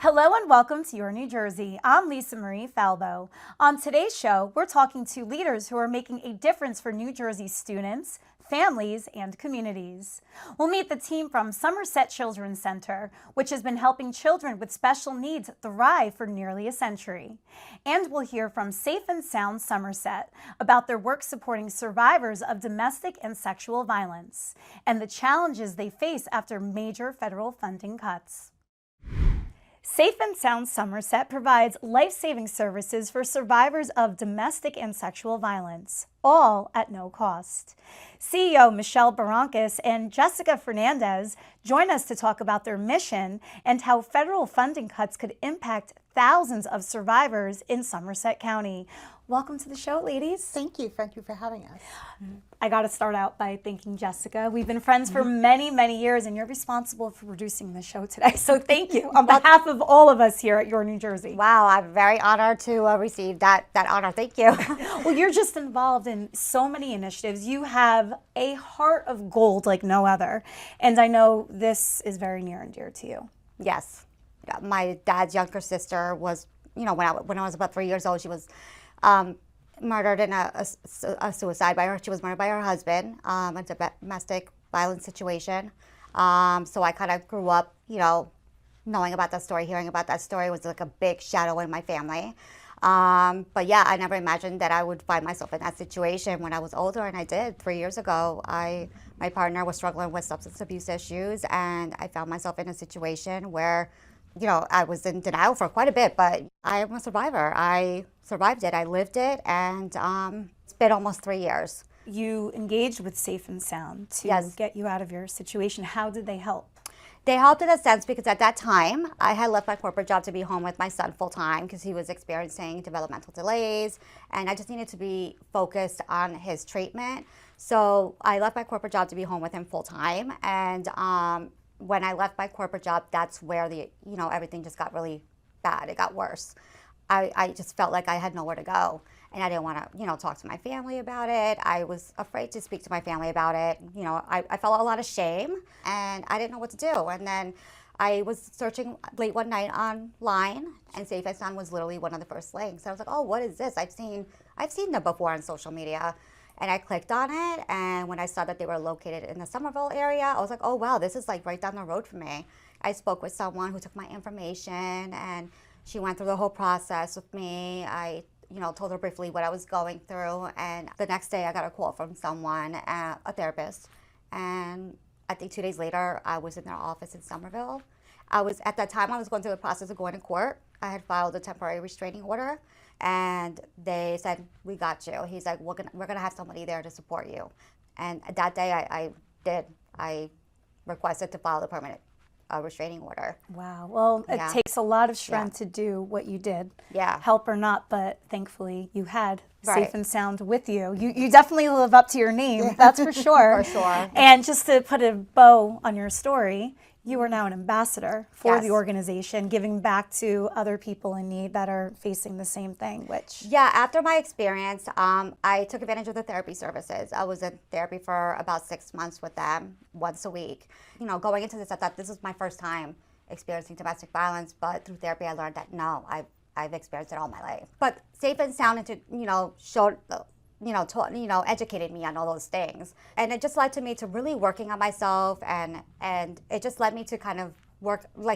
Hello and welcome to Your New Jersey. I'm Lisa Marie Falbo. On today's show, we're talking to leaders who are making a difference for New Jersey students, families, and communities. We'll meet the team from Somerset Children's Center, which has been helping children with special needs thrive for nearly a century. And we'll hear from Safe+Sound Somerset about their work supporting survivors of domestic and sexual violence and the challenges they face after major federal funding cuts. Safe+Sound Somerset provides life-saving services for survivors of domestic and sexual violence, all at no cost. CEO Michele Boronkas and Jessica Fernandez join us to talk about their mission and how federal funding cuts could impact thousands of survivors in Somerset County. Welcome to the show, ladies. Thank you. Thank you for having us. I got to start out by thanking Jessica. We've been friends for many, many years, and you're responsible for producing the show today. So thank you on behalf of all of us here at Your New Jersey. Wow, I'm very honored to receive that honor. Thank you. Well, you're just involved in so many initiatives. You have a heart of gold like no other, and I know this is very near and dear to you. Yes. My dad's younger sister was, when I was about 3 years old, she was murdered in a suicide by her. She was murdered by her husband in a domestic violence situation. So I kind of grew up, knowing about that story, hearing about that story. It was like a big shadow in my family. But yeah, I never imagined that I would find myself in that situation when I was older, and I did. 3 years ago, my partner was struggling with substance abuse issues, and I found myself in a situation where I was in denial for quite a bit, but I am a survivor. I survived it. I lived it, and it's been almost 3 years. You engaged with Safe+Sound to get you out of your situation. How did they help? They helped in a sense because at that time, I had left my corporate job to be home with my son full time because he was experiencing developmental delays, and I just needed to be focused on his treatment. So I left my corporate job to be home with him full time, and when I left my corporate job, that's where everything just got really bad. It got worse. I just felt like I had nowhere to go, and I didn't want to, talk to my family about it. I was afraid to speak to my family about it. I felt a lot of shame, and I didn't know what to do. And then I was searching late one night online, and Safe+Sound was literally one of the first links. I was like, oh, what is this? I've seen them before on social media. And I clicked on it, and when I saw that they were located in the Somerville area, I was like, oh, wow, this is like right down the road from me. I spoke with someone who took my information, and she went through the whole process with me. I told her briefly what I was going through, and the next day I got a call from someone, a therapist, and I think 2 days later, I was in their office in Somerville. At that time, I was going through the process of going to court. I had filed a temporary restraining order, and they said, we got you. He's like, we're gonna have somebody there to support you. And that day I did. I requested to file the permanent restraining order. Wow. Well, it takes a lot of strength to do what you did. Yeah. Help or not, but thankfully you had Safe+Sound with you. You definitely live up to your name, that's for sure. For sure. And just to put a bow on your story, you are now an ambassador for the organization, giving back to other people in need that are facing the same thing, which... Yeah, after my experience, I took advantage of the therapy services. I was in therapy for about 6 months with them, once a week. Going into this, I thought this was my first time experiencing domestic violence, but through therapy, I learned that no, I've experienced it all my life. But Safe+Sound, showed... educated me on all those things. And it just led to me to really working on myself, and it just led me to kind of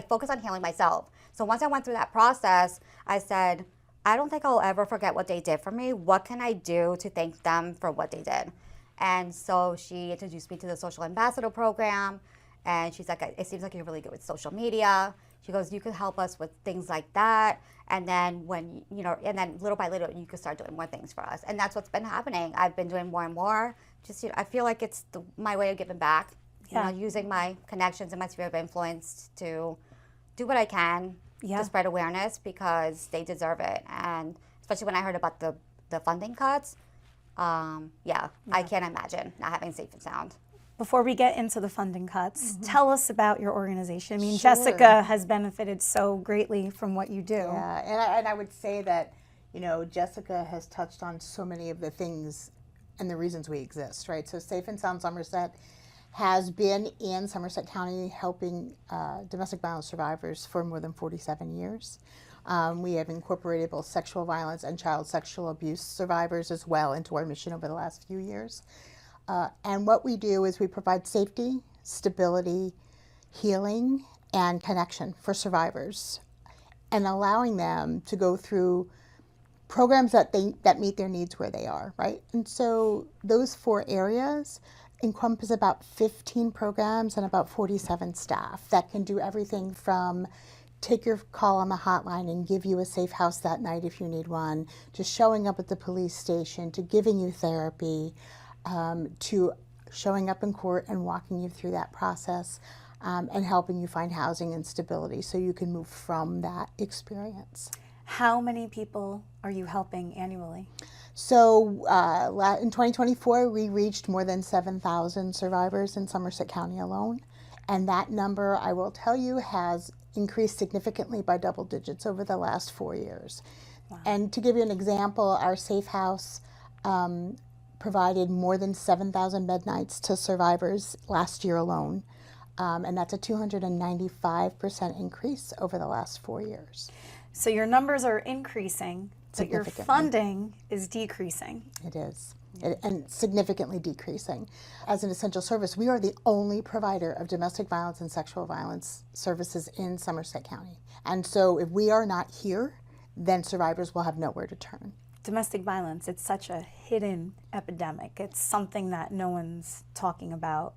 focus on healing myself. So once I went through that process, I said, I don't think I'll ever forget what they did for me. What can I do to thank them for what they did? And so she introduced me to the Social Ambassador Program, and she's like, it seems like you're really good with social media. She goes, you could help us with things like that. And then and then little by little, you could start doing more things for us. And that's what's been happening. I've been doing more and more. Just, I feel like it's my way of giving back, using my connections and my sphere of influence to do what I can to spread awareness, because they deserve it. And especially when I heard about the funding cuts, I can't imagine not having Safe+Sound. Before we get into the funding cuts, tell us about your organization. I mean, Jessica has benefited so greatly from what you do. Yeah, and I would say that, Jessica has touched on so many of the things and the reasons we exist, right? So Safe+Sound Somerset has been in Somerset County helping domestic violence survivors for more than 47 years. We have incorporated both sexual violence and child sexual abuse survivors as well into our mission over the last few years. And what we do is we provide safety, stability, healing, and connection for survivors, and allowing them to go through programs that meet their needs where they are, right? And so those 4 areas encompass about 15 programs and about 47 staff that can do everything from take your call on the hotline and give you a safe house that night if you need one, to showing up at the police station, to giving you therapy, to showing up in court and walking you through that process, and helping you find housing and stability so you can move from that experience. How many people are you helping annually? So in 2024, we reached more than 7,000 survivors in Somerset County alone. And that number, I will tell you, has increased significantly by double digits over the last 4 years. Wow. And to give you an example, our Safe House provided more than 7,000 bed nights to survivors last year alone. And that's a 295% increase over the last 4 years. So your numbers are increasing, but your funding is decreasing. It is, and significantly decreasing. As an essential service, we are the only provider of domestic violence and sexual violence services in Somerset County. And so if we are not here, then survivors will have nowhere to turn. Domestic violence, it's such a hidden epidemic. It's something that no one's talking about.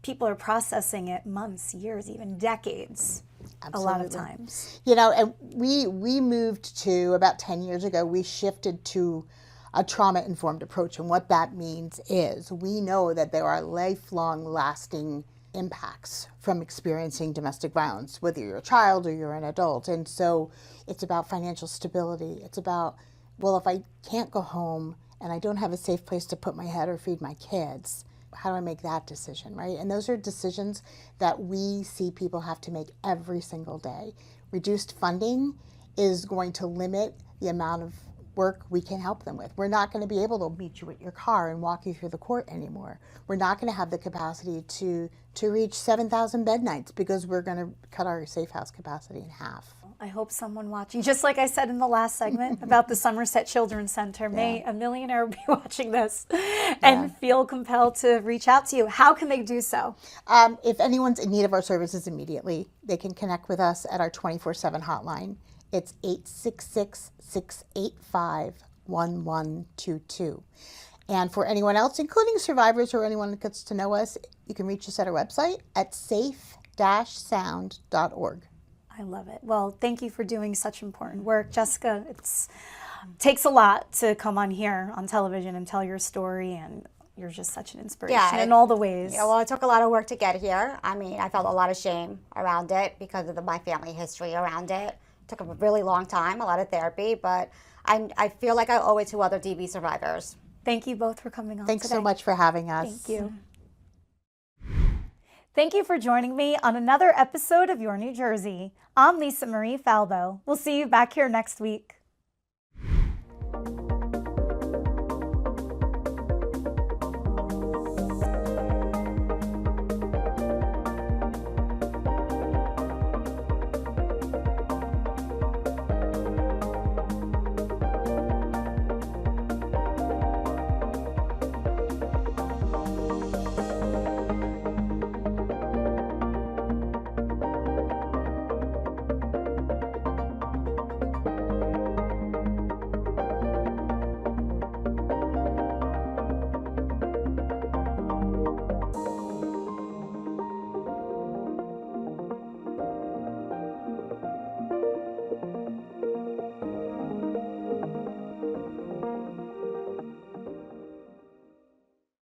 People are processing it months, years, even decades. Absolutely. A lot of times. You know, and we moved to, about 10 years ago, we shifted to a trauma-informed approach. And what that means is we know that there are lifelong lasting impacts from experiencing domestic violence, whether you're a child or you're an adult. And so it's about financial stability. It's about, well, if I can't go home and I don't have a safe place to put my head or feed my kids, how do I make that decision, right? And those are decisions that we see people have to make every single day. Reduced funding is going to limit the amount of work we can help them with. We're not going to be able to meet you at your car and walk you through the court anymore. We're not going to have the capacity to reach 7,000 bed nights because we're going to cut our safe house capacity in half. I hope someone watching, just like I said in the last segment about the Somerset Children's Center, may a millionaire be watching this and feel compelled to reach out to you. How can they do so? If anyone's in need of our services immediately, they can connect with us at our 24/7 hotline. It's 866-685-1122. And for anyone else, including survivors or anyone that gets to know us, you can reach us at our website at safe-sound.org. I love it. Well, thank you for doing such important work. Jessica, it takes a lot to come on here on television and tell your story, and you're just such an inspiration in all the ways. Yeah, well, it took a lot of work to get here. I mean, I felt a lot of shame around it because of my family history around it. It took a really long time, a lot of therapy, but I feel like I owe it to other DV survivors. Thank you both for coming on Thanks today. so much for having us. Thank you. Thank you for joining me on another episode of Your New Jersey. I'm Lisa Marie Falbo. We'll see you back here next week.